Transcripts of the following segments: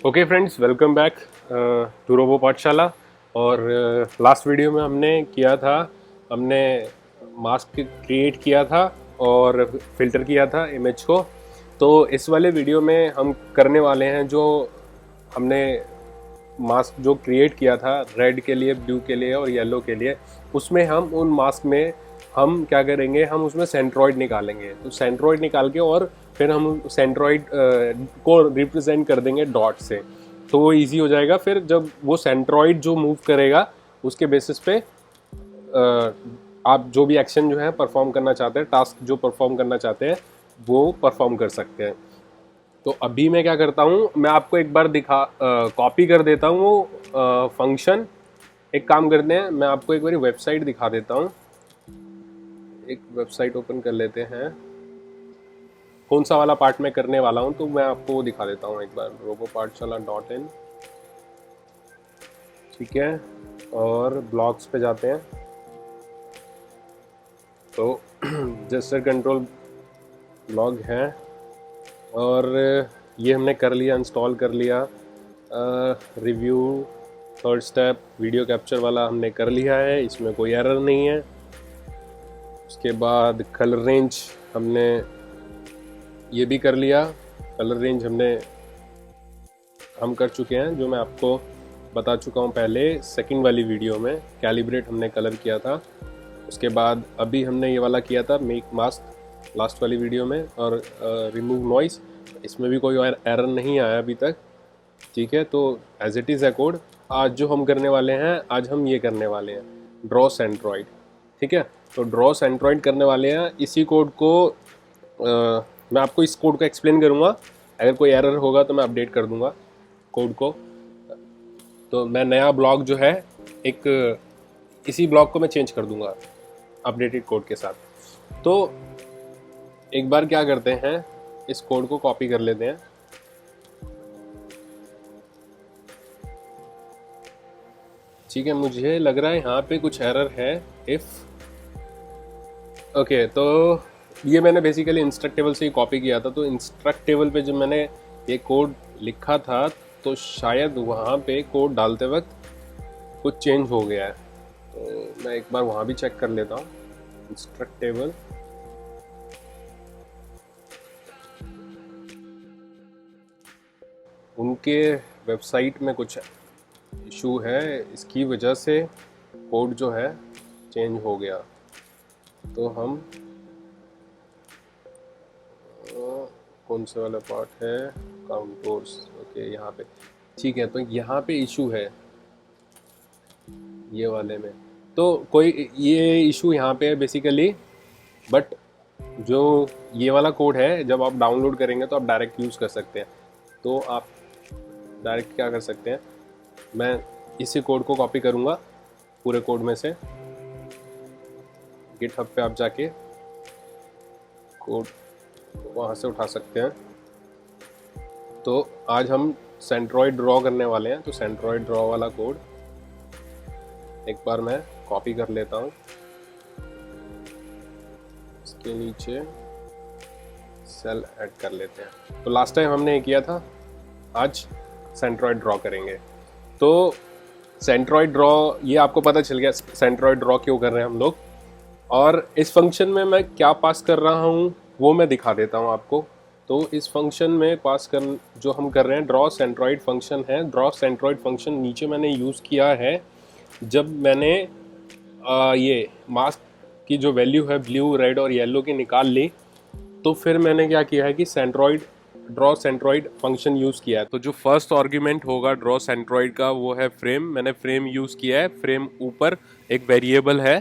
Okay friends, welcome back to robo Pathshala. और last video में हमने मास्क क्रिएट किया था और फिल्टर किया था इमेज को। तो इस वाले वीडियो में हम करने वाले हैं जो हमने मास्क जो क्रिएट किया था रेड के लिए, ब्लू के लिए और येलो के लिए, उसमें हम उन मास्क में हम क्या करेंगे, हम उसमें सेंट्रॉइड निकालेंगे। तो सेंट्रॉइड निकाल के और फिर हम सेंट्रॉइड को रिप्रेजेंट कर देंगे डॉट से, तो वो इजी हो जाएगा। फिर जब वो सेंट्रॉइड जो मूव करेगा उसके बेसिस पे आप जो भी एक्शन जो है परफॉर्म करना चाहते हैं, टास्क जो परफॉर्म करना चाहते हैं वो परफॉर्म कर सकते हैं। तो अभी मैं क्या करता हूँ, मैं आपको एक बार कॉपी कर देता हूँ वो फंक्शन। एक काम करते हैं, मैं आपको एक बार वेबसाइट दिखा देता हूँ। एक वेबसाइट ओपन कर लेते हैं, कौन सा वाला पार्ट मैं करने वाला हूँ तो मैं आपको वो दिखा देता हूँ एक बार। robopathshala.in, ठीक है, और ब्लॉग्स पे जाते हैं। तो जेस्चर कंट्रोल ब्लॉग है और ये हमने कर लिया, इंस्टॉल कर लिया। Review, third step, video capture वाला हमने कर लिया है, इसमें कोई एरर नहीं है। उसके बाद कलर रेंज हमने ये भी कर लिया। कलर रेंज हम कर चुके हैं, जो मैं आपको बता चुका हूँ पहले सेकंड वाली वीडियो में। कैलिब्रेट हमने कलर किया था। उसके बाद अभी हमने ये वाला किया था मेक मास्क लास्ट वाली वीडियो में, और रिमूव नॉइस, इसमें भी कोई एरर नहीं आया अभी तक, ठीक है। तो एज इट इज़ है कोड। आज जो हम करने वाले हैं, आज हम ये करने वाले हैं ड्रॉ सेंट्रॉइड, ठीक है। तो ड्रॉ सेंट्रॉइड करने वाले हैं। इसी कोड को मैं आपको इस कोड को एक्सप्लेन करूँगा, अगर कोई एरर होगा तो मैं अपडेट कर दूँगा कोड को। तो मैं नया ब्लॉग जो है एक इसी ब्लॉग को मैं चेंज कर दूँगा अपडेटेड कोड के साथ। तो एक बार क्या करते हैं, इस कोड को कॉपी कर लेते हैं। ठीक है, मुझे लग रहा है यहाँ पे कुछ एरर है। ओके, तो ये मैंने बेसिकली इंस्ट्रक्ट टेबल से ही कॉपी किया था। तो इंस्ट्रक्ट टेबल पे जब मैंने ये कोड लिखा था तो शायद वहाँ पे कोड डालते वक्त कुछ चेंज हो गया है। तो मैं एक बार वहाँ भी चेक कर लेता हूँ। इंस्ट्रक्ट टेबल, उनके वेबसाइट में कुछ इशू है, इसकी वजह से कोड जो है चेंज हो गया। तो हम कौन से वाला पार्ट है, काउंटर्स, ओके यहाँ पे, ठीक है। तो यहाँ पे इशू है ये वाले में, तो कोई ये इशू यहाँ पे है बेसिकली। बट जो ये वाला कोड है, जब आप डाउनलोड करेंगे तो आप डायरेक्ट यूज़ कर सकते हैं। तो आप डायरेक्ट क्या कर सकते हैं, मैं इसी कोड को कॉपी करूँगा पूरे कोड में से। गिटहब पे आप जाके कोड वहाँ से उठा सकते हैं। तो आज हम सेंट्रॉइड ड्रॉ करने वाले हैं, तो सेंट्रॉइड ड्रॉ वाला कोड एक बार मैं कॉपी कर लेता हूँ। इसके नीचे सेल ऐड कर लेते हैं। तो लास्ट टाइम हमने ये किया था, आज सेंट्रॉइड ड्रॉ करेंगे। तो सेंट्रॉइड ड्रॉ, ये आपको पता चल गया सेंट्रॉइड ड्रॉ क्यों कर रहे हैं हम लोग। और इस फंक्शन में मैं क्या पास कर रहा हूँ वो मैं दिखा देता हूँ आपको। तो इस फंक्शन में जो हम कर रहे हैं, ड्रॉ सेंट्रॉइड फंक्शन है। ड्रॉ सेंट्रॉइड फंक्शन नीचे मैंने यूज़ किया है जब मैंने ये मास्क की जो वैल्यू है ब्लू, रेड और येलो की निकाल ली। तो फिर मैंने क्या किया है कि ड्रॉ सेंट्रॉइड फंक्शन यूज़ किया है। तो जो फर्स्ट आर्ग्यूमेंट होगा ड्रॉ सेंट्रॉइड का वो है फ्रेम। मैंने फ्रेम यूज़ किया है। फ्रेम ऊपर एक वेरिएबल है,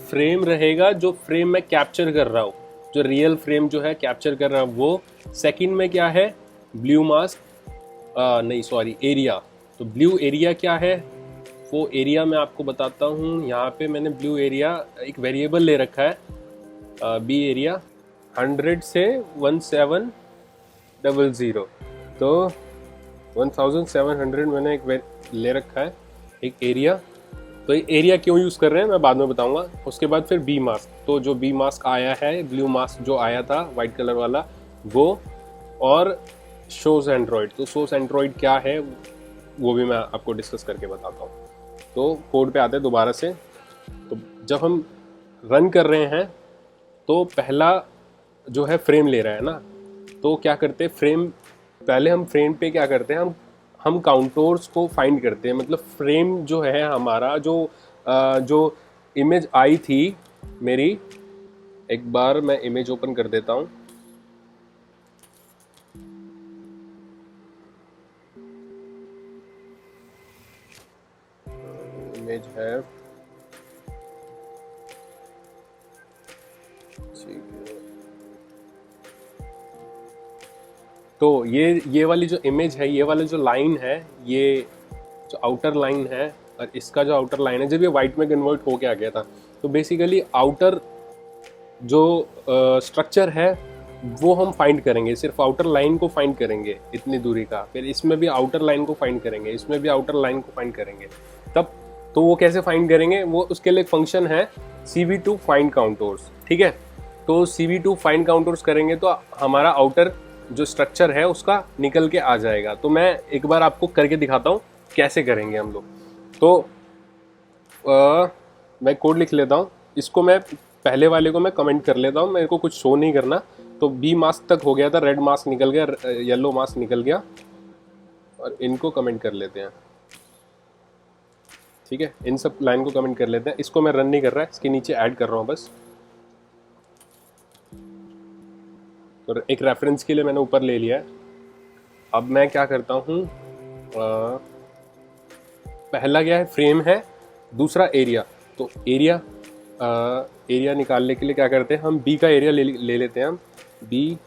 फ्रेम रहेगा जो फ्रेम में कैप्चर कर रहा हूँ, जो रियल फ्रेम जो है कैप्चर कर रहा हूँ वो। सेकंड में क्या है, ब्लू मास्क, नहीं सॉरी, एरिया। तो ब्लू एरिया क्या है, वो एरिया मैं आपको बताता हूँ। यहाँ पे मैंने ब्लू एरिया एक वेरिएबल ले रखा है, बी एरिया 100 से 1700। तो 1700 मैंने एक ले रखा है एक एरिया। तो ये एरिया क्यों यूज़ कर रहे हैं मैं बाद में बताऊंगा। उसके बाद फिर बी मास्क, तो जो बी मास्क आया है, ब्लू मास्क जो आया था वाइट कलर वाला वो, और शो सेंट्रोइड। तो शो सेंट्रोइड क्या है वो भी मैं आपको डिस्कस करके बताता हूँ। तो कोड पे आते हैं दोबारा से। तो जब हम रन कर रहे हैं तो पहला जो है फ्रेम ले रहा है ना, तो क्या करते हैं फ्रेम, पहले हम फ्रेम पे क्या करते हैं, हम काउंटर्स को फाइंड करते हैं। मतलब फ्रेम जो है हमारा जो इमेज आई थी मेरी, एक बार मैं इमेज ओपन कर देता हूँ। इमेज है, ठीक है। तो ये वाली जो इमेज है, ये वाला जो लाइन है, ये जो आउटर लाइन है और इसका जो आउटर लाइन है, जब ये वाइट में कन्वर्ट होके आ गया था, तो बेसिकली आउटर जो स्ट्रक्चर है वो हम फाइंड करेंगे, सिर्फ आउटर लाइन को फाइंड करेंगे इतनी दूरी का। फिर इसमें भी आउटर लाइन को फाइंड करेंगे, इसमें भी आउटर लाइन को फाइंड करेंगे। तब तो वो कैसे फाइंड करेंगे, वो उसके लिए एक फंक्शन है CV2 फाइंड काउंटर्स, ठीक है। तो CV2 फाइंड काउंटर्स करेंगे तो हमारा आउटर जो स्ट्रक्चर है उसका निकल के आ जाएगा। तो मैं एक बार आपको करके दिखाता हूँ कैसे करेंगे हम लोग। तो मैं कोड लिख लेता हूँ, इसको मैं पहले वाले को मैं कमेंट कर लेता हूँ, मेरे को कुछ शो नहीं करना। तो बी मास्क तक हो गया था, रेड मास्क निकल गया, येलो मास्क निकल गया, और इनको कमेंट कर लेते हैं, ठीक है। इन सब लाइन को कमेंट कर लेते हैं। इसको मैं रन नहीं कर रहा है, इसके नीचे ऐड कर रहा हूँ बस। तो एक रेफरेंस के लिए मैंने ऊपर ले लिया है। अब मैं क्या करता हूँ, पहला क्या है, फ्रेम है, दूसरा एरिया। तो एरिया निकालने के लिए क्या करते हैं, हम बी का एरिया ले लेते हैं, हम बी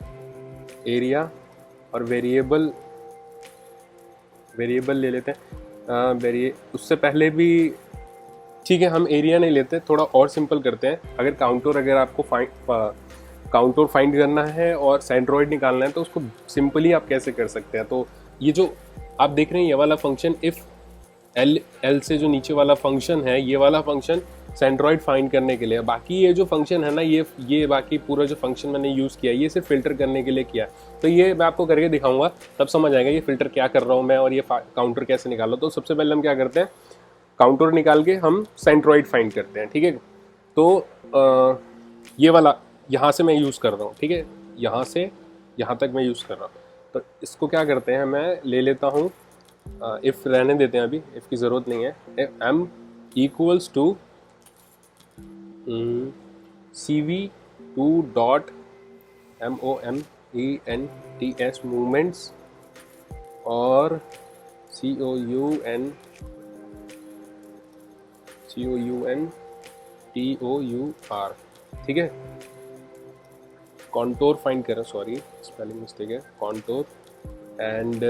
एरिया, और वेरिएबल ले लेते हैं। उससे पहले भी ठीक है, हम एरिया नहीं लेते, थोड़ा और सिंपल करते हैं। अगर आपको काउंटर फाइंड करना है और सेंट्रोइड निकालना है तो उसको सिंपली आप कैसे कर सकते हैं। तो ये जो आप देख रहे हैं ये वाला फंक्शन, इफ एल से जो नीचे वाला फंक्शन है, ये वाला फंक्शन सेंट्रोइड फाइंड करने के लिए। बाकी ये जो फंक्शन है ना, ये बाकी पूरा जो फंक्शन मैंने यूज़ किया ये सिर्फ फिल्टर करने के लिए किया। तो ये मैं आपको करके दिखाऊंगा, तब समझ आएगा ये फिल्टर क्या कर रहा हूँ मैं और ये काउंटर कैसे निकालो। तो सबसे पहले हम क्या करते हैं, काउंटर निकाल के हम सेंट्रोइड फाइंड करते हैं, ठीक है। तो ये वाला यहाँ से मैं यूज़ कर रहा हूँ, ठीक है, यहाँ से यहाँ तक मैं यूज़ कर रहा हूँ। तो इसको क्या करते हैं, मैं ले लेता हूँ, इफ़ रहने देते हैं, अभी इफ़ की ज़रूरत नहीं है। m equals to CV2 dot MOMENTS movements और COUNTOUR, ठीक है। कॉन्टोर फाइंड करें, सॉरी स्पेलिंग मिस्टेक है, कॉन्टोर एंड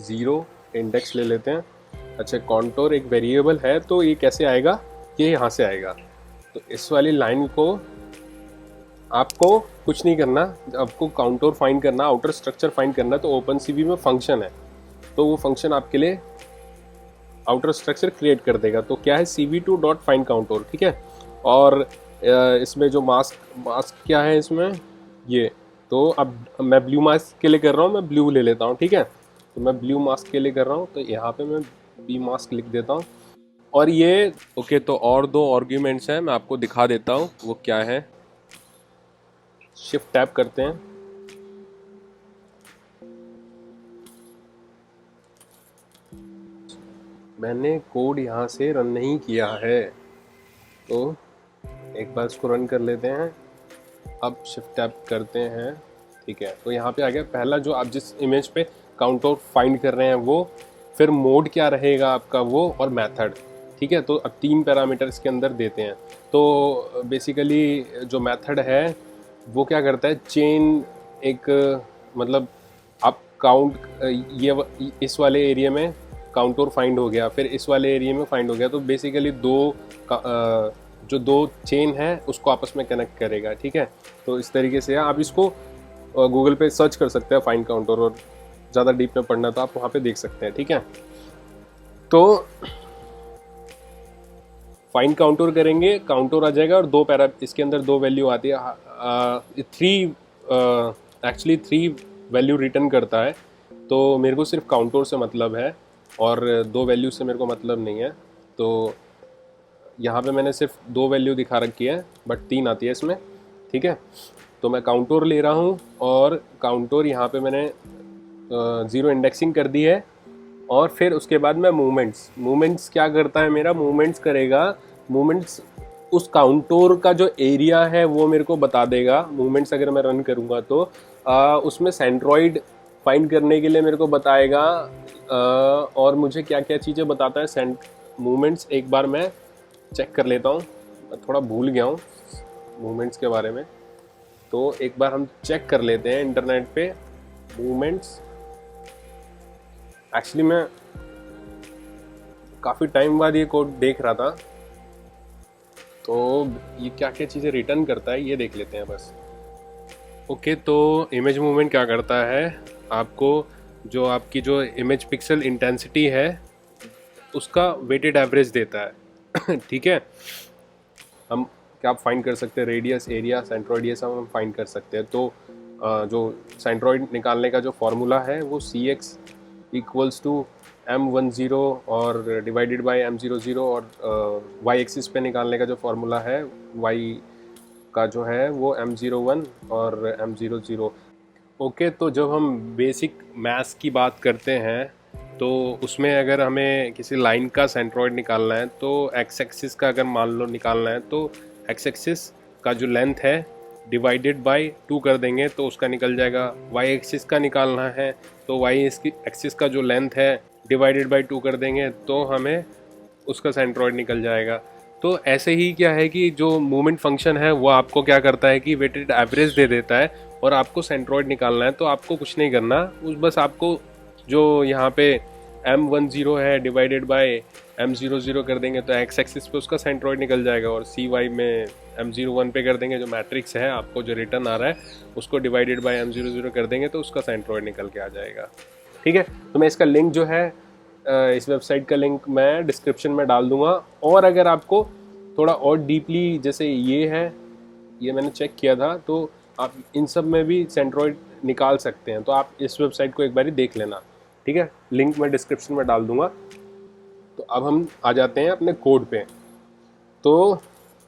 0 इंडेक्स ले लेते हैं। अच्छा, कॉन्टोर एक वेरिएबल है, तो ये कैसे आएगा, ये यहाँ से आएगा। तो इस वाली लाइन को आपको कुछ नहीं करना, आपको काउंटर फाइंड करना, आउटर स्ट्रक्चर फाइंड करना। तो OpenCV में फंक्शन है, तो वो फंक्शन आपके लिए आउटर स्ट्रक्चर क्रिएट कर देगा। तो क्या है, CV2 डॉट फाइंड काउंटर, ठीक है। और इसमें जो मास्क क्या है इसमें, ये तो अब मैं ब्लू मास्क के लिए कर रहा हूँ, मैं ब्लू ले लेता हूँ, ठीक है। तो मैं ब्लू मास्क के लिए कर रहा हूँ, तो यहाँ पे मैं बी मास्क लिख देता हूँ। और ये ओके, तो और 2 आर्ग्यूमेंट्स हैं, मैं आपको दिखा देता हूँ वो क्या है। शिफ्ट टैप करते हैं, मैंने कोड यहाँ से रन नहीं किया है, तो एक बार इसको रन कर लेते हैं। अब शिफ्ट टैप करते हैं, ठीक है। तो यहाँ पे आ गया पहला, जो आप जिस इमेज पे काउंटर फाइंड कर रहे हैं वो, फिर मोड क्या रहेगा आपका वो, और मेथड, ठीक है। तो अब 3 पैरामीटर इसके अंदर देते हैं। तो बेसिकली जो मेथड है वो क्या करता है, चेन एक, मतलब आप काउंट, ये इस वाले एरिया में काउंटर फाइंड हो गया, फिर इस वाले एरिया में फाइंड हो गया। तो बेसिकली जो 2 चेन है उसको आपस में कनेक्ट करेगा, ठीक है। तो इस तरीके से आप इसको गूगल पे सर्च कर सकते हैं फाइंड काउंटर, और ज़्यादा डीप में पढ़ना तो आप वहाँ पे देख सकते हैं, ठीक है। तो फाइंड काउंटर करेंगे, काउंटर आ जाएगा, और 2 पैरा, इसके अंदर 2 वैल्यू आती है, 3 एक्चुअली 3 वैल्यू रिटर्न करता है, तो मेरे को सिर्फ काउंटर से मतलब है और 2 वैल्यू से मेरे को मतलब नहीं है। तो यहाँ पे मैंने सिर्फ 2 वैल्यू दिखा रखी है, बट 3 आती है इसमें, ठीक है। तो मैं काउंटर ले रहा हूँ और काउंटर यहाँ पे मैंने 0 इंडेक्सिंग कर दी है। और फिर उसके बाद मैं मूवमेंट्स क्या करता है, मेरा मूवमेंट्स करेगा। मूवमेंट्स उस काउंटर का जो एरिया है वो मेरे को बता देगा। मूवमेंट्स अगर मैं रन करूँगा तो उसमें सेंट्रॉइड फाइंड करने के लिए मेरे को बताएगा। और मुझे क्या क्या चीज़ें बताता है मूवमेंट्स, एक बार मैं चेक कर लेता हूँ। मैं थोड़ा भूल गया हूँ मूवमेंट्स के बारे में, तो एक बार हम चेक कर लेते हैं इंटरनेट पे मूवमेंट्स। एक्चुअली मैं काफ़ी टाइम बाद ये कोड देख रहा था, तो ये क्या क्या चीज़ें रिटर्न करता है ये देख लेते हैं बस। ओके, तो इमेज मूवमेंट क्या करता है, आपको जो आपकी जो इमेज पिक्सल इंटेंसिटी है उसका वेटेड एवरेज देता है ठीक है। हम क्या फाइंड कर सकते हैं, रेडियस, एरिया, सेंट्रॉइड, ये सब हम फाइंड कर सकते हैं। तो जो सेंट्रॉइड निकालने का जो फॉर्मूला है वो Cx इक्वल्स टू M10 और डिवाइडेड बाय M00, और y एक्सिस पे निकालने का जो फॉर्मूला है y का जो है वो M01 और M00। ओके, तो जब हम बेसिक मैथ्स की बात करते हैं तो उसमें अगर हमें किसी लाइन का सेंट्रॉइड निकालना है तो एक्स एक्सिस का अगर मान लो निकालना है तो एक्स एक्सिस का जो लेंथ है डिवाइडेड बाय 2 कर देंगे तो उसका निकल जाएगा। वाई एक्सिस का निकालना है तो वाई एक्सिस का जो लेंथ है डिवाइडेड बाय 2 कर देंगे तो हमें उसका सेंट्रॉइड निकल जाएगा। तो ऐसे ही क्या है कि जो मूवमेंट फंक्शन है वो आपको क्या करता है कि वेटेड एवरेज दे देता है, और आपको सेंट्रॉइड निकालना है तो आपको कुछ नहीं करना, बस आपको जो यहाँ पे M10 है डिवाइडेड बाय M00 कर देंगे तो एक्स एक्सिस पे उसका सेंट्रॉइड निकल जाएगा, और CY में M01 पे कर देंगे, जो मैट्रिक्स है आपको जो रिटर्न आ रहा है उसको डिवाइडेड बाय M00 कर देंगे तो उसका सेंट्रॉइड निकल के आ जाएगा। ठीक है, तो मैं इसका लिंक जो है इस वेबसाइट का लिंक मैं डिस्क्रिप्शन में डाल दूंगा। और अगर आपको थोड़ा और डीपली, जैसे ये है, ये मैंने चेक किया था, तो आप इन सब में भी सेंट्रॉइड निकाल सकते हैं, तो आप इस वेबसाइट को एक बार देख लेना, ठीक है। लिंक मैं डिस्क्रिप्शन में डाल दूंगा। तो अब हम आ जाते हैं अपने कोड पे। तो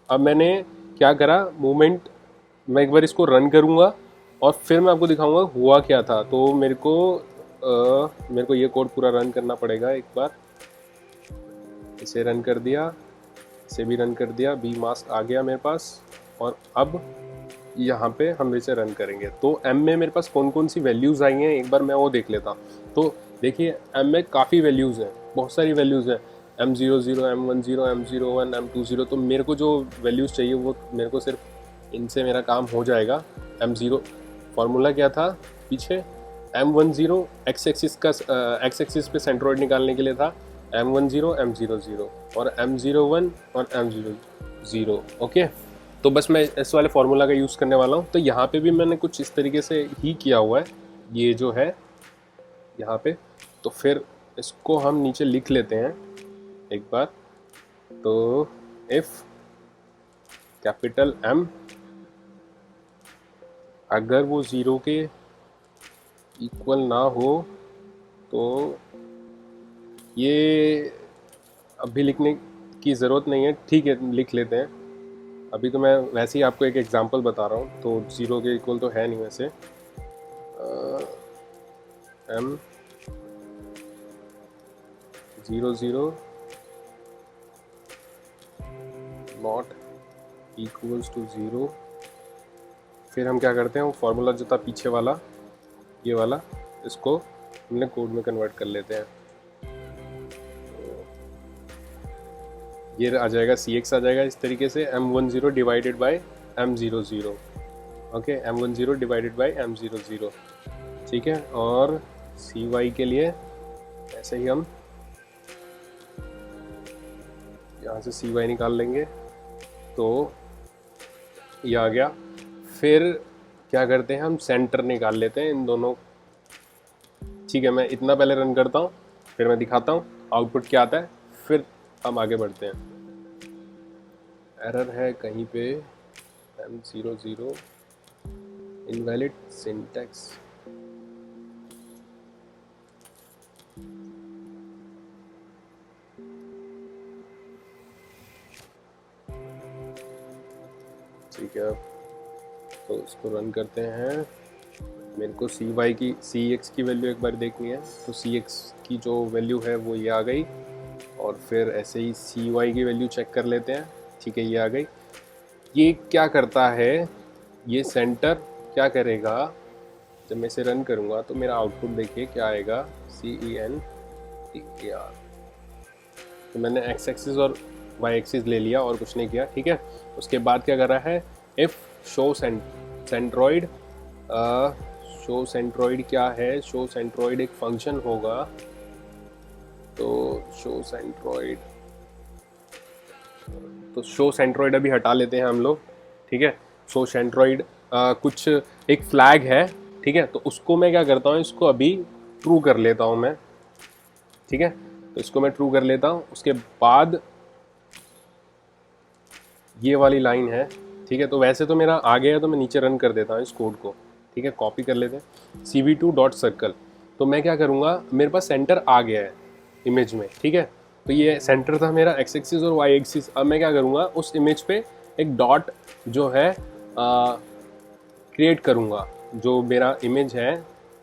अब मैंने क्या करा, मूवमेंट मैं एक बार इसको रन करूँगा और फिर मैं आपको दिखाऊंगा हुआ क्या था। तो मेरे को ये कोड पूरा रन करना पड़ेगा। एक बार इसे रन कर दिया, इसे भी रन कर दिया, बी मास्क आ गया मेरे पास, और अब यहाँ पे हम इसे रन करेंगे। तो एम में मेरे पास कौन कौन सी वैल्यूज़ आई हैं एक बार मैं वो देख लेता हूँ। तो देखिए एम में काफ़ी वैल्यूज़ हैं, बहुत सारी वैल्यूज़ हैं, M00, M10, M01, M20। तो मेरे को जो वैल्यूज़ चाहिए वो मेरे को सिर्फ इनसे मेरा काम हो जाएगा। M0 फार्मूला क्या था पीछे, M10 एक्स एक्सिस पे सेंट्रॉइड निकालने के लिए था, M10, M00 और M01 और M00। ओके, तो बस मैं इस वाले फार्मूला का यूज़ करने वाला हूँ। तो यहाँ पे भी मैंने कुछ इस तरीके से ही किया हुआ है, ये जो है यहाँ पे। तो फिर इसको हम नीचे लिख लेते हैं एक बार। तो इफ़ कैपिटल M अगर वो 0 के इक्वल ना हो तो ये अभी लिखने की ज़रूरत नहीं है, ठीक है लिख लेते हैं। अभी तो मैं वैसे ही आपको एक एग्जांपल बता रहा हूँ, तो 0 के इक्वल तो है नहीं वैसे। M00 not equals to 0। फिर हम क्या करते हैं, वो फार्मूला जो था पीछे वाला, ये वाला, इसको हमने कोड में कन्वर्ट कर लेते हैं। ये आ जाएगा Cx आ जाएगा इस तरीके से, M10 divided by M00। Okay, M10 divided by M00, ठीक है। और Cy के लिए ऐसे ही हम यहाँ से Cy निकाल लेंगे, तो ये आ गया। फिर क्या करते हैं, हम सेंटर निकाल लेते हैं इन दोनों। ठीक है, मैं इतना पहले रन करता हूँ, फिर मैं दिखाता हूँ आउटपुट क्या आता है, फिर हम आगे बढ़ते हैं। एरर है कहीं पे, M00 इनवैलिड सिंटैक्स। ठीक है, तो इसको रन करते हैं। मेरे को सी वाई की सी एक्स की वैल्यू एक बार देखनी है, तो सी एक्स की जो वैल्यू है वो ये आ गई, और फिर ऐसे ही सी वाई की वैल्यू चेक कर लेते हैं। ठीक है, ये आ गई। ये क्या करता है, ये सेंटर क्या करेगा, जब मैं इसे रन करूँगा तो मेरा आउटपुट देखिए क्या आएगा, CENTER। तो मैंने एक्स एक्सिस और वाई एक्सिस ले लिया और कुछ नहीं किया। ठीक है, उसके बाद क्या कर रहा है, if show centroid. Show centroid क्या है, शो सेंट्रॉइड एक फंक्शन होगा। तो शो सेंट्रॉइड, तो शो सेंट्रॉइड अभी हटा लेते हैं हम लोग। ठीक है, शो सेंट्रॉइड कुछ एक फ्लैग है। ठीक है, तो उसको मैं क्या करता हूँ, इसको अभी ट्रू कर लेता हूँ मैं। ठीक है, तो इसको मैं ट्रू कर लेता हूँ। उसके बाद ये वाली लाइन है। ठीक है, तो वैसे तो मेरा आ गया है, तो मैं नीचे रन कर देता हूँ इस कोड को। ठीक है, कॉपी कर लेते हैं, CV2.circle। तो मैं क्या करूँगा, मेरे पास सेंटर आ गया है इमेज में। ठीक है, तो ये सेंटर था मेरा एक्स एक्सिस और वाई एक्सिस। अब मैं क्या करूँगा, उस इमेज पे एक डॉट जो है क्रिएट करूँगा। जो मेरा इमेज है,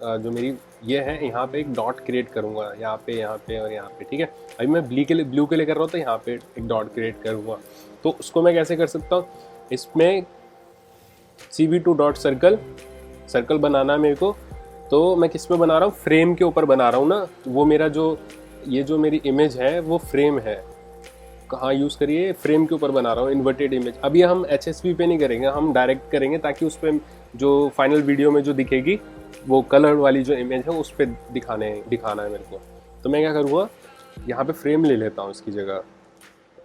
जो मेरी ये है, यहाँ पे एक डॉट क्रिएट करूँगा, यहाँ पे और यहाँ पे। ठीक है, अभी मैं ब्लू के लिए कर रहा हूँ, तो यहाँ पे एक डॉट क्रिएट करूँगा। तो उसको मैं कैसे कर सकता हूँ, इसमें CV2.circle सर्कल बनाना है मेरे को। तो मैं किस पे बना रहा हूँ, फ्रेम के ऊपर बना रहा हूँ ना। वो मेरा जो ये जो मेरी इमेज है वो फ्रेम है। कहाँ यूज़ करिए, फ्रेम के ऊपर बना रहा हूँ इन्वर्टेड इमेज। अभी हम HSV पे नहीं करेंगे, हम डायरेक्ट करेंगे, ताकि उस पर जो फाइनल वीडियो में जो दिखेगी वो कलर वाली जो इमेज है उस पर दिखाना है मेरे को। तो मैं क्या करूँगा, यहाँ पे फ्रेम ले लेता हूँ इसकी जगह,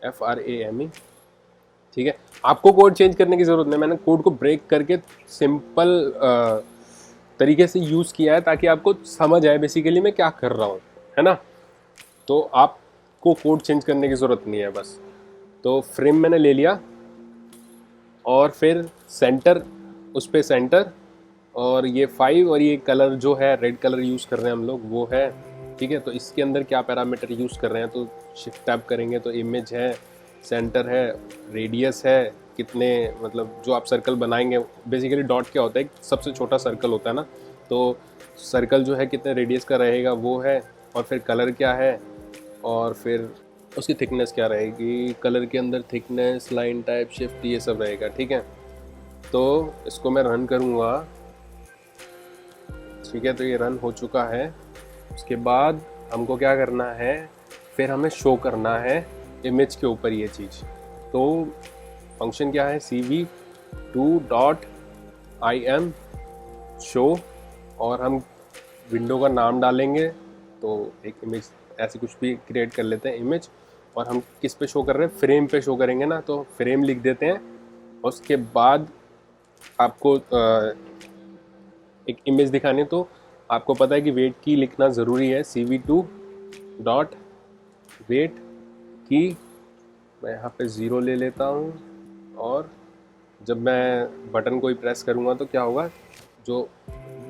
FRAME। ठीक है, आपको कोड चेंज करने की ज़रूरत नहीं, मैंने कोड को ब्रेक करके सिंपल तरीके से यूज़ किया है, ताकि आपको समझ आए बेसिकली मैं क्या कर रहा हूँ, है ना। तो आपको कोड चेंज करने की ज़रूरत नहीं है बस। तो फ्रेम मैंने ले लिया, और फिर सेंटर, उस पर सेंटर, और ये 5, और ये कलर जो है रेड कलर यूज़ कर रहे हैं हम लोग वो है। ठीक है, तो इसके अंदर क्या पैरामीटर यूज़ कर रहे हैं, तो शिफ्ट टैब करेंगे तो इमेज है, सेंटर है, रेडियस है, कितने, मतलब जो आप सर्कल बनाएंगे, बेसिकली डॉट क्या होता है, सबसे छोटा सर्कल होता है ना। तो सर्कल जो है कितने रेडियस का रहेगा वो है, और फिर कलर क्या है, और फिर उसकी थिकनेस क्या रहेगी, कलर के अंदर थिकनेस, लाइन टाइप, शिफ्ट, ये सब रहेगा। ठीक है, तो इसको मैं रन करूँगा। ठीक है, तो ये रन हो चुका है। उसके बाद हमको क्या करना है, फिर हमें शो करना है इमेज के ऊपर ये चीज़। तो फंक्शन क्या है, CV2.IM शो, और हम विंडो का नाम डालेंगे। तो एक इमेज ऐसे कुछ भी क्रिएट कर लेते हैं इमेज, और हम किस पे शो कर रहे हैं, फ्रेम पे शो करेंगे ना, तो फ्रेम लिख देते हैं। उसके बाद आपको एक इमेज दिखाने, तो आपको पता है कि वेट की लिखना ज़रूरी है, CV2.weight की। मैं यहाँ पे 0 ले लेता हूँ, और जब मैं बटन को ही प्रेस करूँगा तो क्या होगा, जो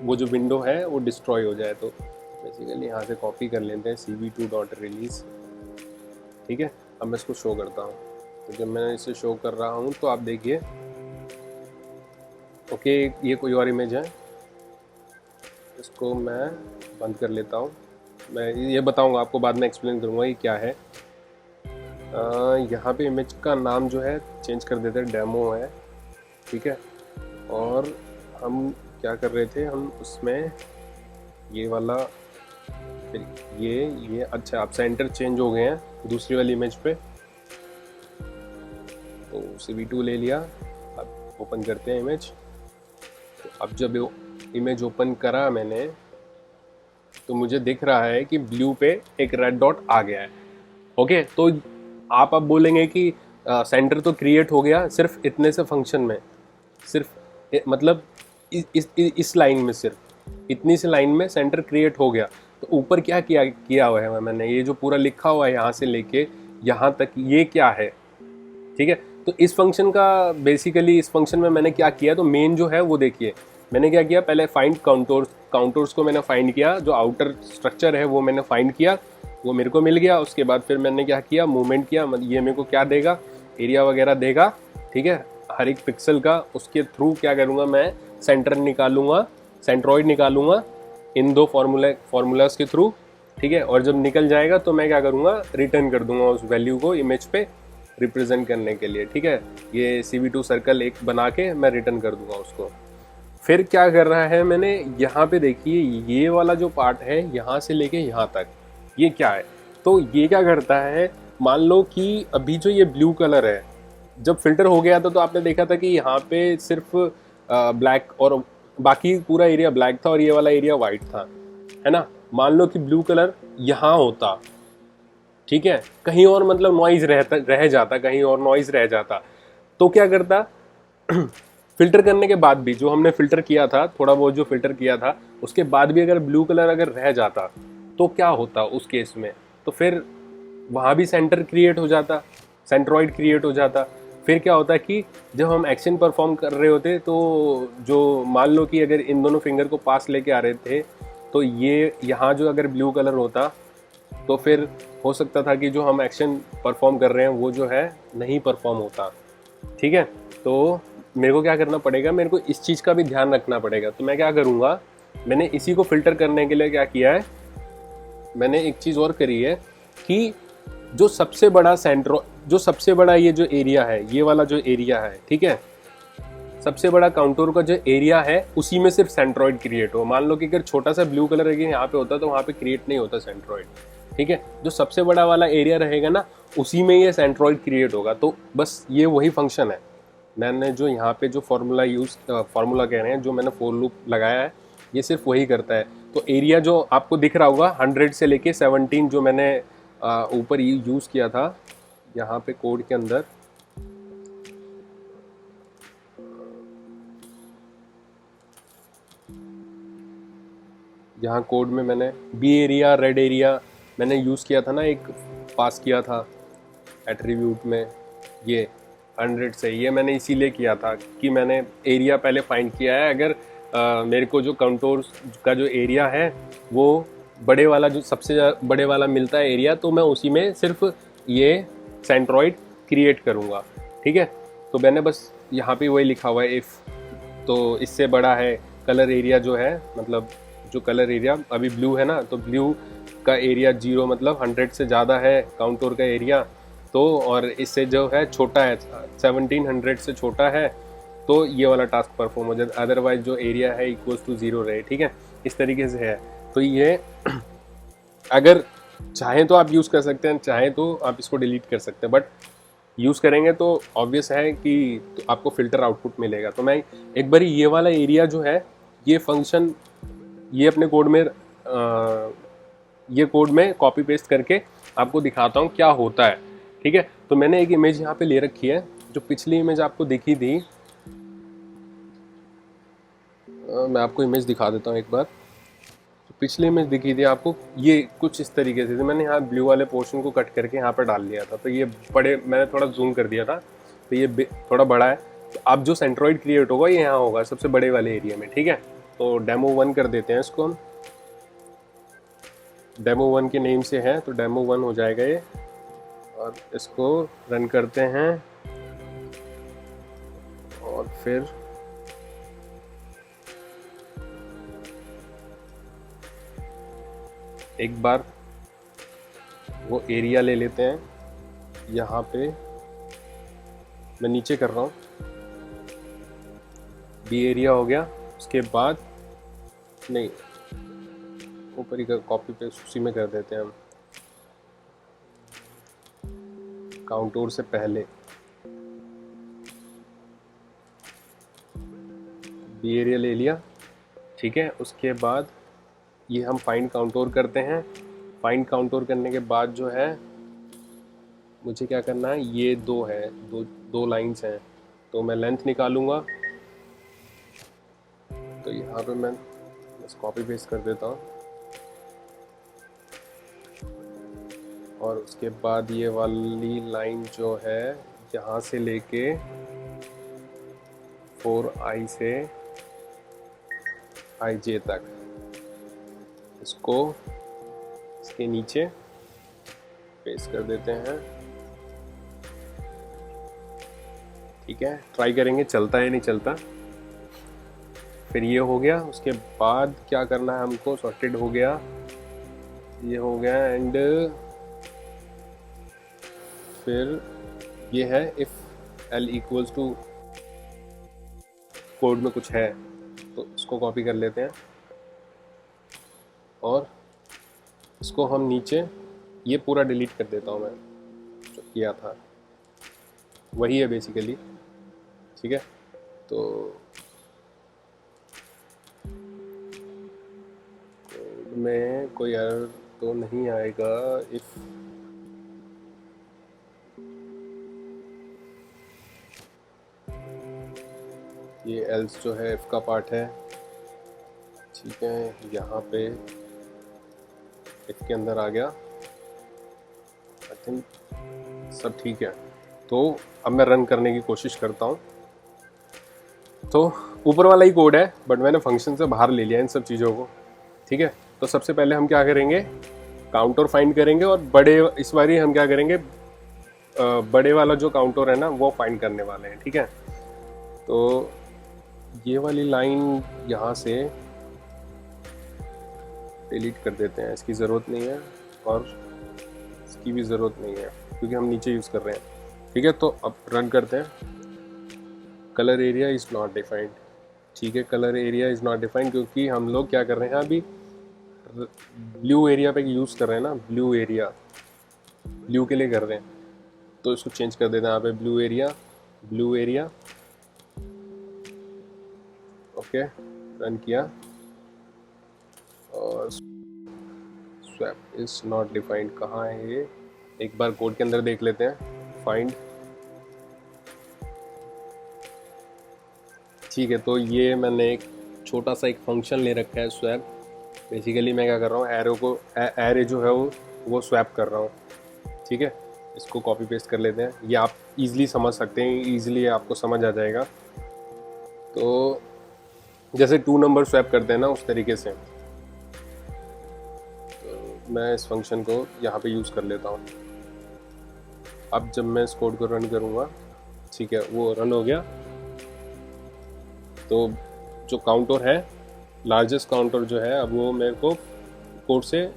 वो जो विंडो है वो डिस्ट्रॉय हो जाए। तो बेसिकली यहाँ से कॉपी कर लेते हैं CV2.release। ठीक है, अब मैं इसको शो करता हूँ। तो जब मैं इसे शो कर रहा हूँ तो आप देखिए, ओके, ये कोई और इमेज है, इसको मैं बंद कर लेता हूँ। मैं ये बताऊँगा आपको, बाद में एक्सप्लेन करूँगा ये क्या है। यहाँ पे इमेज का नाम जो है चेंज कर देते हैं, डेमो है। ठीक है, और हम क्या कर रहे थे, हम उसमें ये वाला, फिर ये अच्छा, आप सेंटर चेंज हो गए हैं दूसरी वाली इमेज पे। तो CV2 ले लिया, अब ओपन करते हैं इमेज। तो अब जब इमेज ओपन करा मैंने, तो मुझे दिख रहा है कि ब्लू पे एक रेड डॉट आ गया है। ओके, तो आप अब बोलेंगे कि सेंटर तो क्रिएट हो गया सिर्फ इतने से फंक्शन में, सिर्फ मतलब इस लाइन में, सिर्फ इतनी सी लाइन में सेंटर क्रिएट हो गया। तो ऊपर क्या किया हुआ है मैंने, ये जो पूरा लिखा हुआ है यहाँ से लेके यहाँ तक, ये क्या है। ठीक है, तो इस फंक्शन का बेसिकली, इस फंक्शन में मैंने क्या किया, तो मेन जो है वो देखिए, मैंने क्या किया, पहले फाइंड काउंटर्स को मैंने फाइंड किया, जो आउटर स्ट्रक्चर है वो मैंने फाइंड किया, वो मेरे को मिल गया। उसके बाद फिर मैंने क्या किया, मूवमेंट किया, ये मेरे को क्या देगा, एरिया वगैरह देगा, ठीक है, हर एक पिक्सल का। उसके थ्रू क्या करूँगा, मैं सेंटर निकालूंगा, सेंट्रॉइड निकालूंगा इन दो फार्मूलाज के थ्रू, ठीक है। और जब निकल जाएगा तो मैं क्या करूँगा, रिटर्न कर दूंगा उस वैल्यू को इमेज पे रिप्रेजेंट करने के लिए, ठीक है। ये CV2 सर्कल एक बना के मैं रिटर्न कर दूंगा उसको। फिर क्या कर रहा है मैंने, यहाँ पे देखिए ये वाला जो पार्ट है यहाँ से लेके यहाँ तक, ये क्या है, तो ये क्या करता है, मान लो कि अभी जो ये ब्लू कलर है, जब फिल्टर हो गया था तो आपने देखा था कि यहाँ पे सिर्फ ब्लैक और बाकी पूरा एरिया ब्लैक था और ये वाला एरिया वाइट था, है ना। मान लो कि ब्लू कलर यहाँ होता, ठीक है, कहीं और मतलब नॉइज रह जाता, कहीं और नॉइज रह जाता, तो क्या करता फिल्टर करने के बाद भी, जो हमने फिल्टर किया था, थोड़ा बहुत जो फिल्टर किया था, उसके बाद भी अगर ब्लू कलर अगर रह जाता तो क्या होता उस केस में, तो फिर वहाँ भी सेंटर क्रिएट हो जाता, सेंट्रॉइड क्रिएट हो जाता। फिर क्या होता कि जब हम एक्शन परफॉर्म कर रहे होते तो जो मान लो कि अगर इन दोनों फिंगर को पास लेके आ रहे थे, तो ये यहाँ जो अगर ब्लू कलर होता तो फिर हो सकता था कि जो हम एक्शन परफॉर्म कर रहे हैं वो जो है नहीं परफॉर्म होता, ठीक है। तो मेरे को क्या करना पड़ेगा, मेरे को इस चीज़ का भी ध्यान रखना पड़ेगा। तो मैं क्या करूँगा, मैंने इसी को फिल्टर करने के लिए क्या किया है, मैंने एक चीज़ और करी है कि जो सबसे बड़ा ये जो एरिया है, ये वाला जो एरिया है, ठीक है, सबसे बड़ा काउंटर का जो एरिया है उसी में सिर्फ सेंट्रॉइड क्रिएट हो। मान लो कि अगर छोटा सा ब्लू कलर अगर यहाँ पे होता तो वहाँ पे क्रिएट नहीं होता सेंट्रॉइड, ठीक है। जो सबसे बड़ा वाला एरिया रहेगा ना, उसी में ये सेंट्रॉइड क्रिएट होगा। तो बस ये वही फंक्शन है, मैंने जो यहाँ पे जो फार्मूला कह रहे हैं, जो मैंने फॉर लूप लगाया है, ये सिर्फ वही करता है। तो एरिया जो आपको दिख रहा होगा 100 से लेके 17 जो मैंने ऊपर यूज़ किया था यहाँ पे कोड के अंदर, यहाँ कोड में मैंने बी एरिया, रेड एरिया मैंने यूज़ किया था ना, एक पास किया था एट्रीब्यूट में, ये 100 से, ये मैंने इसीलिए किया था कि मैंने एरिया पहले फाइंड किया है। अगर मेरे को जो कंटोर्स का जो एरिया है वो बड़े वाला, जो सबसे बड़े वाला मिलता है एरिया, तो मैं उसी में सिर्फ ये सेंट्रॉइड क्रिएट करूँगा, ठीक है। तो मैंने बस यहाँ पे वही लिखा हुआ है इफ़, तो इससे बड़ा है कलर एरिया जो है, मतलब जो कलर एरिया अभी ब्लू है ना, तो ब्लू का एरिया 0 मतलब 100 से ज़्यादा है काउंटर का एरिया, तो और इससे जो है छोटा है 1700 से छोटा है, तो ये वाला टास्क परफॉर्म हो जाए, अदरवाइज जो एरिया है इक्वल्स टू 0 रहे, ठीक है। इस तरीके से है। तो ये अगर चाहें तो आप यूज़ कर सकते हैं, चाहें तो आप इसको डिलीट कर सकते हैं, बट यूज़ करेंगे तो ऑब्वियस है कि तो आपको फ़िल्टर आउटपुट मिलेगा। तो मैं एक बार ये वाला एरिया जो है, ये फंक्शन ये अपने कोड में ये कोड में कॉपी पेस्ट करके आपको दिखाता हूँ क्या होता है, ठीक है। तो मैंने एक इमेज यहाँ पे ले रखी है, जो पिछली इमेज आपको दिखी थी, मैं आपको इमेज दिखा देता हूँ एक बार। तो पिछली इमेज दिखी थी आपको, ये कुछ इस तरीके से थी। मैंने यहाँ ब्लू वाले पोर्शन को कट करके यहाँ पर डाल लिया था, तो ये बड़े, मैंने थोड़ा जूम कर दिया था, तो ये थोड़ा बड़ा है। तो अब जो सेंट्रॉइड क्रिएट होगा ये यहाँ होगा सबसे बड़े वाले एरिया में, ठीक है। तो डेमो 1 कर देते हैं इसको हम, डेमो 1 के नेम से है तो डेमो 1 हो जाएगा ये, और इसको रन करते हैं। और फिर एक बार वो एरिया ले लेते हैं, यहाँ पे मैं नीचे कर रहा हूँ, बी एरिया हो गया। उसके बाद नहीं, ऊपर ही कॉपी पेस्ट उसी में कर देते हैं हम, काउंटोर से पहले बी एरिया ले लिया, ठीक है। उसके बाद ये हम फाइंड काउंटोर करते हैं। फाइंड काउंटोर करने के बाद जो है मुझे क्या करना है, ये दो लाइंस हैं, तो मैं लेंथ निकालूंगा। तो यहाँ पे मैं बस कॉपी पेस्ट कर देता हूँ, और उसके बाद ये वाली लाइन जो है यहाँ से लेके 4i से ij तक, इसको इसके नीचे पेस्ट कर देते हैं। ठीक है, ट्राई करेंगे चलता है नहीं चलता। फिर ये हो गया, उसके बाद क्या करना है हमको, सॉर्टेड हो गया, ये हो गया, एंड फिर ये है if l equals to, code में कुछ है तो इसको कॉपी कर लेते हैं और इसको हम नीचे, ये पूरा डिलीट कर देता हूँ मैं, जो किया था वही है बेसिकली। ठीक है, तो कोड में कोई एरर तो नहीं आएगा इफ ये एल्स जो है इफ का पार्ट है। ठीक है, यहाँ पे इफ के अंदर आ गया, आई थिंक सब ठीक है। तो अब मैं रन करने की कोशिश करता हूँ। तो ऊपर वाला ही कोड है बट मैंने फंक्शन से बाहर ले लिया इन सब चीज़ों को। ठीक है, तो सबसे पहले हम क्या करेंगे, काउंटर फाइंड करेंगे और बड़े, इस बारी हम क्या करेंगे, बड़े वाला जो काउंटर है ना वो फाइंड करने वाले हैं। ठीक है, तो ये वाली लाइन यहाँ से डिलीट कर देते हैं, इसकी ज़रूरत नहीं है और इसकी भी ज़रूरत नहीं है क्योंकि हम नीचे यूज़ कर रहे हैं। ठीक है, तो अब रन करते हैं। Colour area is not defined. ठीक है, colour area is not defined क्योंकि हम लोग क्या कर रहे हैं, अभी ब्लू एरिया पे यूज़ कर रहे हैं ना, ब्लू एरिया ब्लू के लिए कर रहे हैं, तो इसको चेंज कर देते हैं यहाँ पे, blue area, blue area. Okay, run किया और स्वैप इज नॉट डिफाइंड, कहाँ है ये, एक बार कोड के अंदर देख लेते हैं, फाइंड। ठीक है, तो ये मैंने एक छोटा सा एक फंक्शन ले रखा है स्वैप। बेसिकली मैं क्या कर रहा हूँ, एरो को, एरे जो है वो स्वैप कर रहा हूँ। ठीक है, इसको कॉपी पेस्ट कर लेते हैं, ये आप इजीली समझ सकते हैं, इजीली आपको समझ आ जाएगा। तो जैसे 2 नंबर स्वैप करते हैं ना उस तरीके से, तो मैं इस फंक्शन को यहाँ पे यूज़ कर लेता हूँ। अब जब मैं इस कोड को रन करूँगा, ठीक है, वो रन हो गया, तो जो काउंटर है, लार्जेस्ट काउंटर जो है, अब वो मेरे को कोड से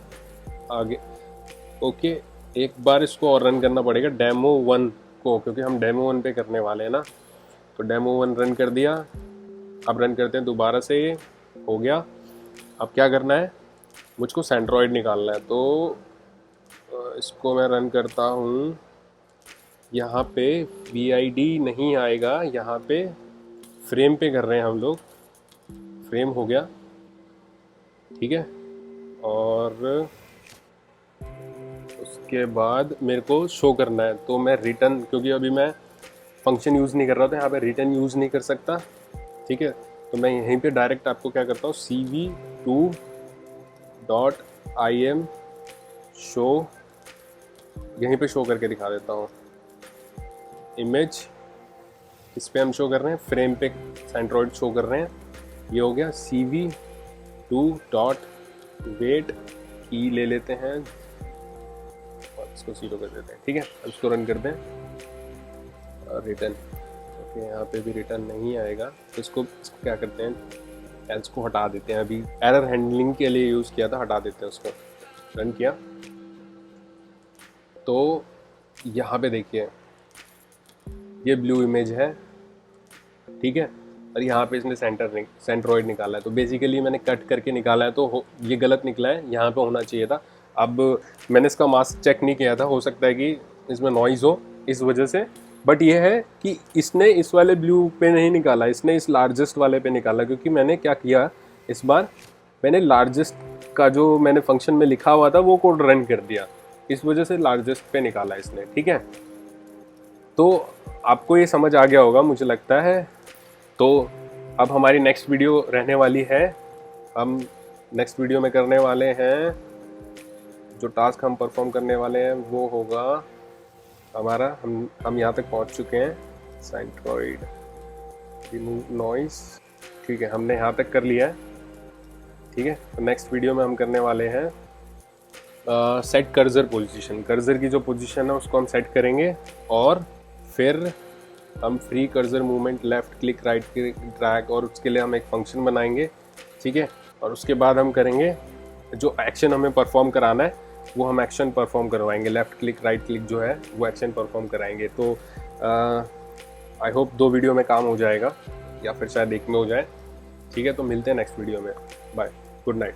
आगे, ओके, एक बार इसको और रन करना पड़ेगा डेमो 1 को, क्योंकि हम डेमो 1 पे करने वाले हैं ना। तो डेमो 1 रन कर दिया, अब रन करते हैं दोबारा से, ये हो गया। अब क्या करना है, मुझको सेंट्रॉइड निकालना है, तो इसको मैं रन करता हूँ। यहाँ पे VID नहीं आएगा, यहाँ पे फ्रेम पे कर रहे हैं हम लोग, फ्रेम हो गया। ठीक है, और उसके बाद मेरे को शो करना है, तो मैं रिटर्न, क्योंकि अभी मैं फंक्शन यूज़ नहीं कर रहा था, यहाँ पे रिटर्न यूज़ नहीं कर सकता। ठीक है, तो मैं यहीं पे डायरेक्ट आपको क्या करता हूँ, cv2.im शो, यहीं पे शो करके दिखा देता हूँ। इमेज इस पे हम शो कर रहे हैं, फ्रेम पे सेंट्रॉइड शो कर रहे हैं, ये हो गया। cv2.wait की ले लेते हैं और इसको 0 कर देते हैं। ठीक है, अब इसको रन करते हैं और रिटर्न, ओके, यहाँ पे भी रिटर्न नहीं आएगा, तो इसको क्या करते हैं, एल्स को हटा देते हैं। अभी एरर हैंडलिंग के लिए यूज़ किया था, हटा देते हैं उसको। रन किया तो यहाँ पे देखिए ये ब्लू इमेज है। ठीक है, और यहाँ पे इसने सेंट्रॉइड निकाला है, तो बेसिकली मैंने कट करके निकाला है, तो ये गलत निकला है, यहाँ पे होना चाहिए था। अब मैंने इसका मास्क चेक नहीं किया था, हो सकता है कि इसमें नॉइज़ हो इस वजह से, बट ये है कि इसने इस वाले ब्लू पे नहीं निकाला, इसने इस लार्जेस्ट वाले पे निकाला, क्योंकि मैंने क्या किया, इस बार मैंने लार्जेस्ट का जो मैंने फंक्शन में लिखा हुआ था वो कोड रन कर दिया, इस वजह से लार्जेस्ट पे निकाला इसने। ठीक है, तो आपको ये समझ आ गया होगा मुझे लगता है। तो अब हमारी नेक्स्ट वीडियो रहने वाली है, हम नेक्स्ट वीडियो में करने वाले हैं, जो टास्क हम परफॉर्म करने वाले हैं वो होगा हमारा, हम यहाँ तक पहुँच चुके हैं, सेंट्रॉइड रिमूव नॉइस। ठीक है, हमने यहाँ तक कर लिया है। ठीक है। तो नेक्स्ट वीडियो में हम करने वाले हैं सेट कर्सर पोजीशन। कर्सर की जो पोजीशन है उसको हम सेट करेंगे और फिर हम free cursor movement, left click, right click, drag, और उसके लिए हम एक फंक्शन बनाएंगे, ठीक है। और उसके बाद हम करेंगे जो एक्शन हमें परफॉर्म कराना है वो हम एक्शन परफॉर्म करवाएंगे, लेफ्ट क्लिक, राइट क्लिक जो है वो एक्शन परफॉर्म कराएंगे। तो आई होप 2 वीडियो में काम हो जाएगा या फिर शायद 1 में हो जाए, ठीक है। तो मिलते हैं नेक्स्ट वीडियो में, बाय, गुड नाइट।